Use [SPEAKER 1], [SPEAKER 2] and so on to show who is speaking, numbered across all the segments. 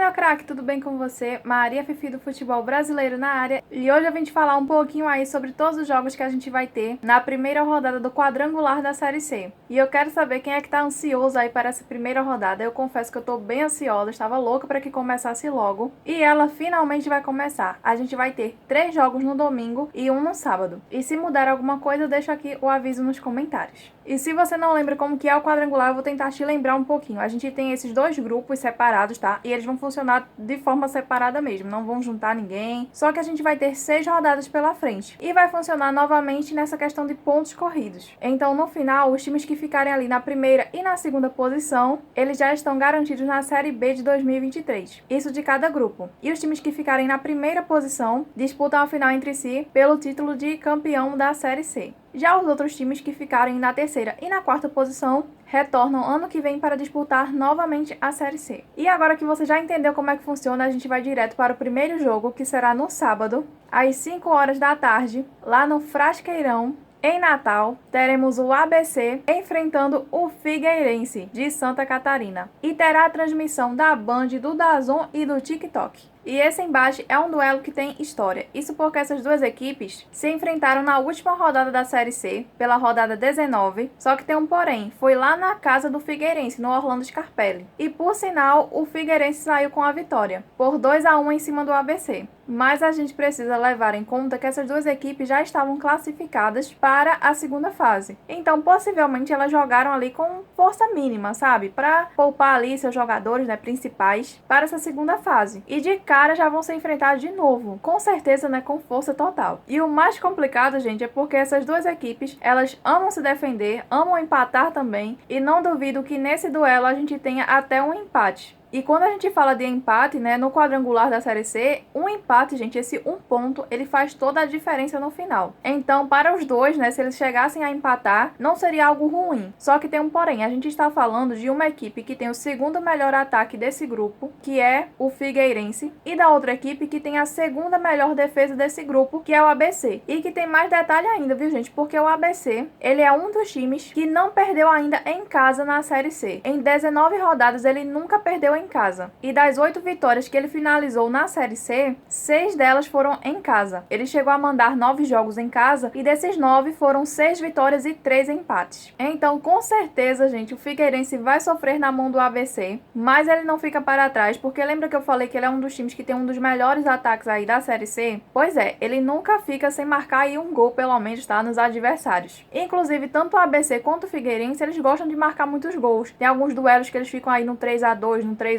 [SPEAKER 1] meu craque, tudo bem com você? Maria Fifi do futebol brasileiro na área. E hoje eu vim te falar um pouquinho aí sobre todos os jogos que a gente vai ter na primeira rodada do quadrangular da Série C. E eu quero saber quem é que tá ansioso aí para essa primeira rodada. Eu confesso que eu tô bem ansiosa, estava louca para que começasse logo. E ela finalmente vai começar. A gente vai ter 3 jogos no domingo e 1 no sábado. E se mudar alguma coisa, deixa aqui o aviso nos comentários. E se você não lembra como que é o quadrangular, eu vou tentar te lembrar um pouquinho. A gente tem esses 2 grupos separados, tá? E eles vão funcionar de forma separada mesmo, não vão juntar ninguém. Só que a gente vai ter 6 rodadas pela frente. E vai funcionar novamente nessa questão de pontos corridos. Então, no final, os times que ficarem ali na primeira e na segunda posição, eles já estão garantidos na Série B de 2023. Isso de cada grupo. E os times que ficarem na primeira posição disputam a final entre si pelo título de campeão da Série C. Já os outros times que ficarem na terceira e na quarta posição retornam ano que vem para disputar novamente a Série C. E agora que você já entendeu como é que funciona, a gente vai direto para o primeiro jogo, que será no sábado, às 5 horas da tarde, lá no Frasqueirão. Em Natal, teremos o ABC enfrentando o Figueirense de Santa Catarina. E terá a transmissão da Band, do DAZN e do TikTok. E esse embate é um duelo que tem história. Isso porque essas duas equipes se enfrentaram na última rodada da Série C, pela rodada 19. Só que tem um porém, foi lá na casa do Figueirense, no Orlando Scarpelli. E por sinal, o Figueirense saiu com a vitória, por 2-1 em cima do ABC. Mas a gente precisa levar em conta que essas duas equipes já estavam classificadas para a segunda fase. Então, possivelmente, elas jogaram ali com força mínima, sabe? Para poupar ali seus jogadores, né, principais para essa segunda fase. E de cara já vão se enfrentar de novo. Com certeza, né, com força total. E o mais complicado, gente, é porque essas duas equipes, elas amam se defender, amam empatar também. E não duvido que nesse duelo a gente tenha até um empate. E quando a gente fala de empate, né, no quadrangular da Série C, um empate, gente, esse um ponto, ele faz toda a diferença no final. Então, para os dois, né, se eles chegassem a empatar, não seria algo ruim. Só que tem um porém, a gente está falando de uma equipe que tem o segundo melhor ataque desse grupo, que é o Figueirense, e da outra equipe que tem a segunda melhor defesa desse grupo, que é o ABC. E que tem mais detalhe ainda, viu, gente? Porque o ABC, ele é um dos times que não perdeu ainda em casa na Série C. Em 19 rodadas, ele nunca perdeu em casa. E das 8 vitórias que ele finalizou na Série C, 6 delas foram em casa. Ele chegou a mandar 9 jogos em casa e desses 9 foram 6 vitórias e 3 empates. Então, com certeza, gente, o Figueirense vai sofrer na mão do ABC, mas ele não fica para trás, porque lembra que eu falei que ele é um dos times que tem um dos melhores ataques aí da Série C? Pois é, ele nunca fica sem marcar aí um gol, pelo menos, tá, nos adversários. Inclusive, tanto o ABC quanto o Figueirense, eles gostam de marcar muitos gols. Tem alguns duelos que eles ficam aí no 3-2, no 3-1.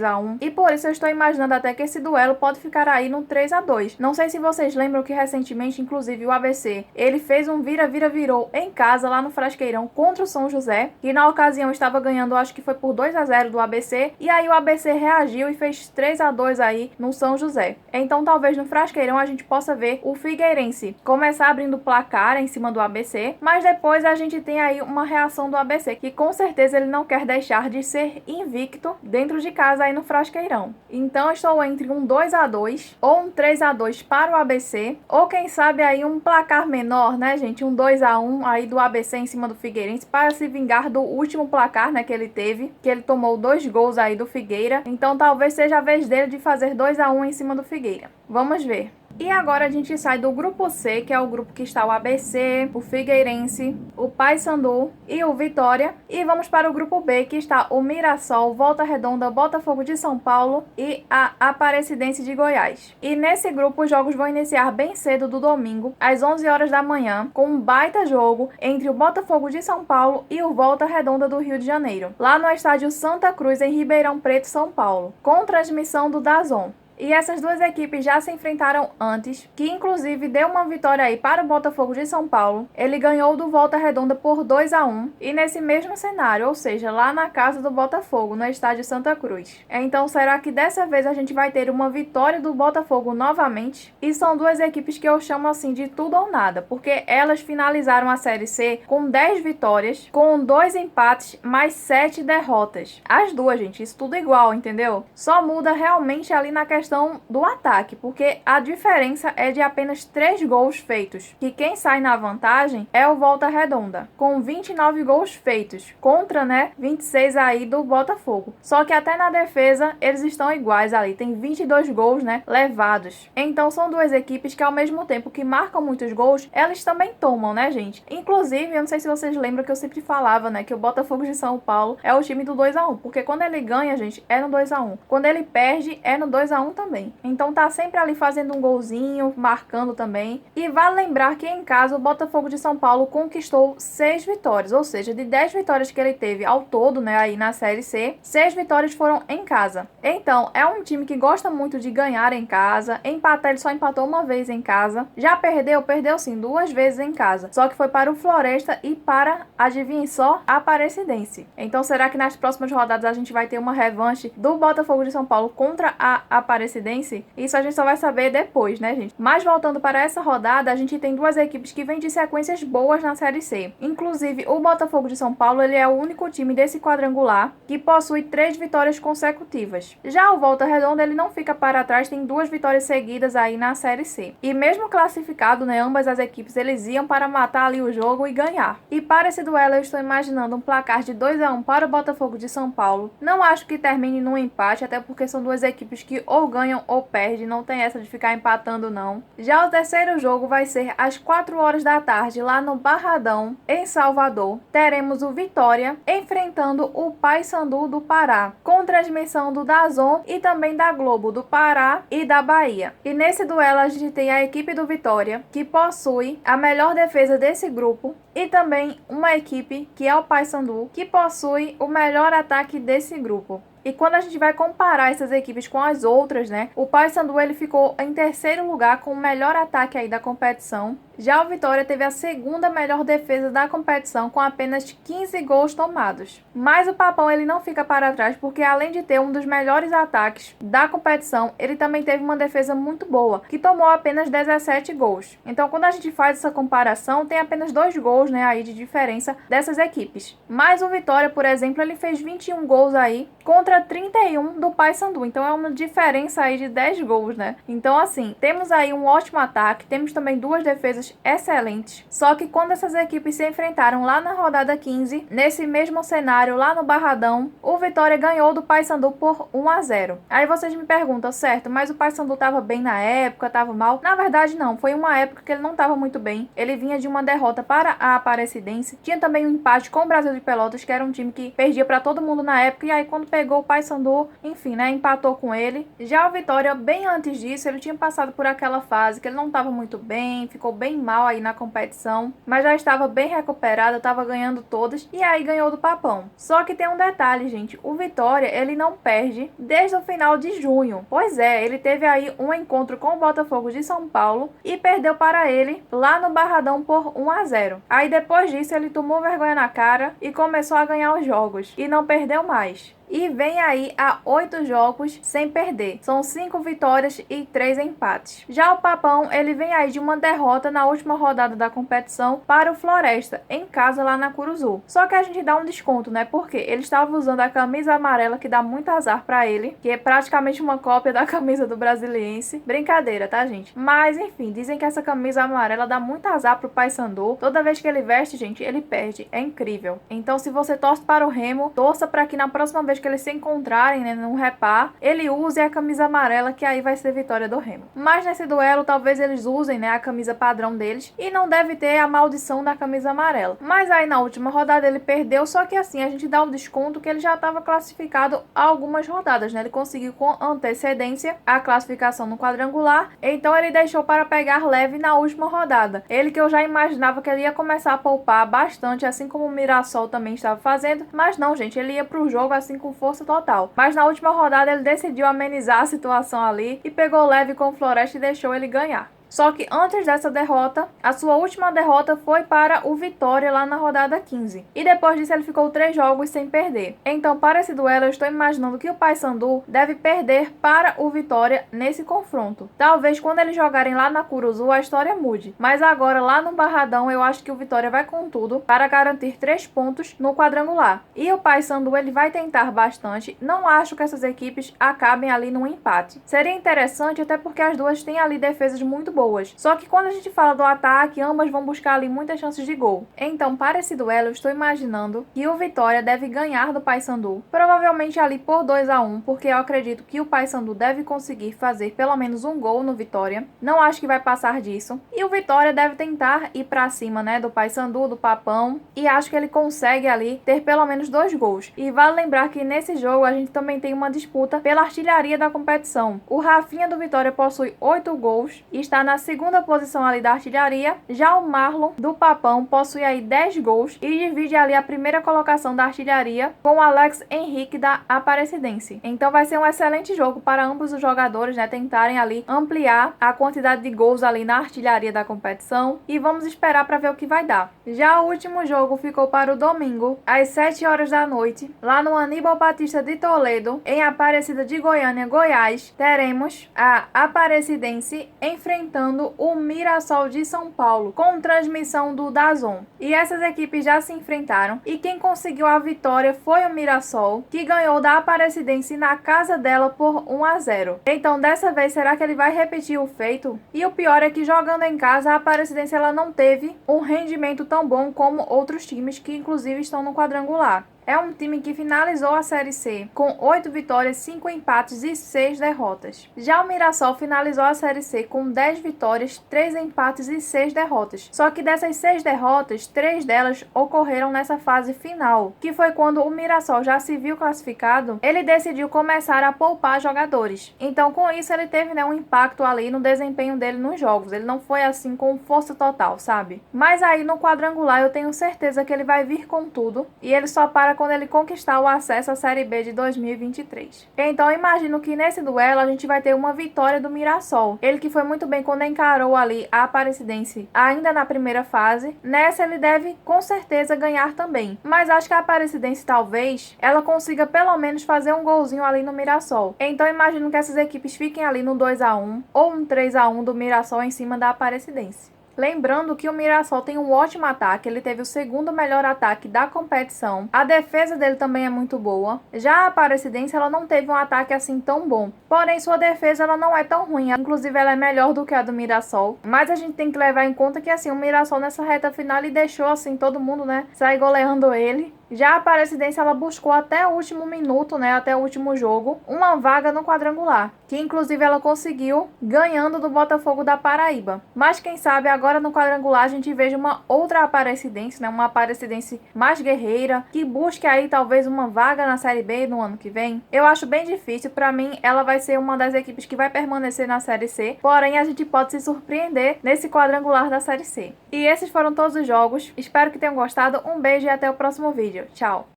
[SPEAKER 1] E por isso eu estou imaginando até que esse duelo pode ficar aí no 3-2. Não sei se vocês lembram que recentemente, inclusive, o ABC, ele fez um vira-vira-virou em casa lá no Frasqueirão contra o São José, e na ocasião estava ganhando, acho que foi por 2-0 do ABC, e aí o ABC reagiu e fez 3-2 aí no São José. Então talvez no Frasqueirão a gente possa ver o Figueirense começar abrindo o placar em cima do ABC, mas depois a gente tem aí uma reação do ABC, que com certeza ele não quer deixar de ser invicto dentro de casa aí no Frasqueirão. Então eu estou entre um 2-2 ou um 3-2 para o ABC, ou quem sabe aí um placar menor, né, gente, um 2-1 aí do ABC em cima do Figueirense para se vingar do último placar, né, que ele teve, que ele tomou 2 gols aí do Figueira. Então talvez seja a vez dele de fazer 2-1 em cima do Figueira. Vamos ver. E agora a gente sai do grupo C, que é o grupo que está o ABC, o Figueirense, o Paysandu e o Vitória. E vamos para o grupo B, que está o Mirassol, Volta Redonda, Botafogo de São Paulo e a Aparecidense de Goiás. E nesse grupo os jogos vão iniciar bem cedo do domingo, às 11 horas da manhã, com um baita jogo entre o Botafogo de São Paulo e o Volta Redonda do Rio de Janeiro, lá no estádio Santa Cruz, em Ribeirão Preto, São Paulo, com transmissão do DAZN. E essas duas equipes já se enfrentaram antes, que inclusive deu uma vitória aí para o Botafogo de São Paulo. Ele ganhou do Volta Redonda por 2-1 e nesse mesmo cenário, ou seja, lá na casa do Botafogo, no estádio Santa Cruz. Então será que dessa vez a gente vai ter uma vitória do Botafogo novamente? E são duas equipes que eu chamo assim de tudo ou nada, porque elas finalizaram a Série C com 10 vitórias, com 2 empates, mais 7 derrotas. As duas, gente, isso tudo igual, entendeu? Só muda realmente ali na questão questão do ataque, porque a diferença é de apenas 3 gols feitos, que quem sai na vantagem é o Volta Redonda, com 29 gols feitos, contra, 26 aí do Botafogo. Só que até na defesa eles estão iguais ali, tem 22 gols, levados. Então são duas equipes que ao mesmo tempo que marcam muitos gols, elas também tomam, gente? Inclusive, eu não sei se vocês lembram que eu sempre falava, que o Botafogo de São Paulo é o time do 2-1, porque quando ele ganha, gente, é no 2-1. Quando ele perde, é no 2-1 também. Então tá sempre ali fazendo um golzinho, marcando também. E vale lembrar que em casa o Botafogo de São Paulo conquistou 6 vitórias, ou seja, de 10 vitórias que ele teve ao todo, aí na Série C, 6 vitórias foram em casa. Então, é um time que gosta muito de ganhar em casa. Empatar, ele só empatou uma vez em casa. Já perdeu sim, 2 vezes em casa. Só que foi para o Floresta e para, adivinhem só, a Aparecidense. Então, será que nas próximas rodadas a gente vai ter uma revanche do Botafogo de São Paulo contra a Aparecidense? Isso a gente só vai saber depois, gente? Mas voltando para essa rodada, a gente tem duas equipes que vêm de sequências boas na Série C. Inclusive, o Botafogo de São Paulo, ele é o único time desse quadrangular que possui 3 vitórias consecutivas. Já o Volta Redonda, ele não fica para trás, tem 2 vitórias seguidas aí na Série C. E mesmo classificado, ambas as equipes, eles iam para matar ali o jogo e ganhar. E para esse duelo, eu estou imaginando um placar de 2-1 para o Botafogo de São Paulo. Não acho que termine num empate, até porque são duas equipes que ou ganham ou perdem, não tem essa de ficar empatando não. Já o terceiro jogo vai ser às 4 horas da tarde, lá no Barradão, em Salvador. Teremos o Vitória enfrentando o Paysandu do Pará, com transmissão do DAZN e também da Globo do Pará e da Bahia. E nesse duelo a gente tem a equipe do Vitória, que possui a melhor defesa desse grupo, e também uma equipe, que é o Paysandu, que possui o melhor ataque desse grupo. E quando a gente vai comparar essas equipes com as outras, o Paysandu ele ficou em terceiro lugar com o melhor ataque aí da competição. Já o Vitória teve a segunda melhor defesa da competição com apenas 15 gols tomados. Mas o Papão ele não fica para trás porque além de ter um dos melhores ataques da competição, ele também teve uma defesa muito boa, que tomou apenas 17 gols. Então quando a gente faz essa comparação, tem apenas 2 gols aí de diferença dessas equipes. Mas o Vitória, por exemplo, ele fez 21 gols aí contra 31 do Paysandu. Então é uma diferença aí de 10 gols, Então assim, temos aí um ótimo ataque, temos também 2 defesas excelentes. Só que quando essas equipes se enfrentaram lá na rodada 15, nesse mesmo cenário lá no Barradão, o Vitória ganhou do Paysandu por 1-0. Aí vocês me perguntam, certo, mas o Paysandu estava bem na época, estava mal? Na verdade não, foi uma época que ele não estava muito bem. Ele vinha de uma derrota para a Aparecidense, tinha também um empate com o Brasil de Pelotas, que era um time que perdia para todo mundo na época, e aí quando pegou o Paysandu, enfim, empatou com ele. Já o Vitória, bem antes disso, ele tinha passado por aquela fase que ele não estava muito bem, ficou bem mal aí na competição, mas já estava bem recuperado, estava ganhando todas, e aí ganhou do Papão. Só que tem um detalhe, gente, o Vitória, ele não perde desde o final de junho. Pois é, ele teve aí um encontro com o Botafogo de São Paulo e perdeu para ele lá no Barradão por 1-0. Aí depois disso ele tomou vergonha na cara e começou a ganhar os jogos, e não perdeu mais. E vem aí a 8 jogos sem perder. São 5 vitórias e 3 empates. Já o Papão, ele vem aí de uma derrota na última rodada da competição para o Floresta, em casa lá na Curuzu. Só que a gente dá um desconto, Porque ele estava usando a camisa amarela, que dá muito azar para ele, que é praticamente uma cópia da camisa do Brasiliense. Brincadeira, tá, gente? Mas, enfim, dizem que essa camisa amarela dá muito azar pro Paysandu. Toda vez que ele veste, gente, ele perde. É incrível. Então, se você torce para o Remo, torça para que na próxima vez que eles se encontrarem, num repar, ele use a camisa amarela, que aí vai ser vitória do Remo. Mas nesse duelo, talvez eles usem, a camisa padrão deles, e não deve ter a maldição da camisa amarela. Mas aí na última rodada ele perdeu, só que assim, a gente dá o desconto que ele já estava classificado há algumas rodadas, Ele conseguiu com antecedência a classificação no quadrangular, então ele deixou para pegar leve na última rodada. Ele que eu já imaginava que ele ia começar a poupar bastante, assim como o Mirassol também estava fazendo, mas não, gente, ele ia pro jogo assim com força total. Mas na última rodada ele decidiu amenizar a situação ali e pegou leve com o Floresta e deixou ele ganhar. Só que antes dessa derrota, a sua última derrota foi para o Vitória lá na rodada 15. E depois disso ele ficou 3 jogos sem perder. Então, para esse duelo, eu estou imaginando que o Paysandu deve perder para o Vitória nesse confronto. Talvez quando eles jogarem lá na Curuzu a história mude. Mas agora lá no Barradão eu acho que o Vitória vai com tudo para garantir 3 pontos no quadrangular. E o Paysandu ele vai tentar bastante. Não acho que essas equipes acabem ali num empate. Seria interessante até porque as duas têm ali defesas muito boas. Só que quando a gente fala do ataque, ambas vão buscar ali muitas chances de gol. Então, para esse duelo, eu estou imaginando que o Vitória deve ganhar do Paysandu. Provavelmente ali por 2-1, porque eu acredito que o Paysandu deve conseguir fazer pelo menos um gol no Vitória. Não acho que vai passar disso. E o Vitória deve tentar ir pra cima, né, do Paysandu, do Papão. E acho que ele consegue ali ter pelo menos 2 gols. E vale lembrar que nesse jogo a gente também tem uma disputa pela artilharia da competição. O Rafinha do Vitória possui 8 gols e está na segunda posição ali da artilharia. Já o Marlon do Papão possui aí 10 gols e divide ali a primeira colocação da artilharia com o Alex Henrique da Aparecidense. Então vai ser um excelente jogo para ambos os jogadores, né, tentarem ali ampliar a quantidade de gols ali na artilharia da competição e vamos esperar para ver o que vai dar. Já o último jogo ficou para o domingo, às 7 horas da noite, lá no Aníbal Batista de Toledo, em Aparecida de Goiânia, Goiás. Teremos a Aparecidense enfrentando o Mirassol de São Paulo, com transmissão do DAZN. E essas equipes já se enfrentaram e quem conseguiu a vitória foi o Mirassol, que ganhou da Aparecidense na casa dela por 1-0. Então dessa vez será que ele vai repetir o feito? E o pior é que jogando em casa a Aparecidense ela não teve um rendimento tão bom como outros times que inclusive estão no quadrangular. É um time que finalizou a Série C com 8 vitórias, 5 empates e 6 derrotas. Já o Mirassol finalizou a Série C com 10 vitórias, 3 empates e 6 derrotas. Só que dessas 6 derrotas, 3 delas ocorreram nessa fase final, que foi quando o Mirassol já se viu classificado, ele decidiu começar a poupar jogadores. Então com isso ele teve, né, um impacto ali no desempenho dele nos jogos. Ele não foi assim com força total, sabe? Mas aí no quadrangular eu tenho certeza que ele vai vir com tudo e ele só para quando ele conquistar o acesso à Série B de 2023. Então imagino que nesse duelo a gente vai ter uma vitória do Mirassol. Ele que foi muito bem quando encarou ali a Aparecidense ainda na primeira fase. Nessa ele deve com certeza ganhar também. Mas acho que a Aparecidense talvez ela consiga pelo menos fazer um golzinho ali no Mirassol. Então imagino que essas equipes fiquem ali no 2-1 ou um 3-1 do Mirassol em cima da Aparecidense. Lembrando que o Mirassol tem um ótimo ataque, ele teve o segundo melhor ataque da competição. A defesa dele também é muito boa. Já a Aparecidense ela não teve um ataque assim tão bom. Porém, sua defesa ela não é tão ruim. Inclusive, ela é melhor do que a do Mirassol. Mas a gente tem que levar em conta que assim, o Mirassol nessa reta final ele deixou assim todo mundo, né, sair goleando ele. Já a Aparecidense ela buscou até o último minuto, né, até o último jogo, uma vaga no quadrangular, que inclusive ela conseguiu ganhando do Botafogo da Paraíba. Mas quem sabe agora no quadrangular a gente veja uma outra Aparecidense, né, uma Aparecidense mais guerreira, que busque aí talvez uma vaga na Série B no ano que vem. Eu acho bem difícil, para mim ela vai ser uma das equipes que vai permanecer na Série C, porém a gente pode se surpreender nesse quadrangular da Série C. E esses foram todos os jogos, espero que tenham gostado, um beijo e até o próximo vídeo. Tchau!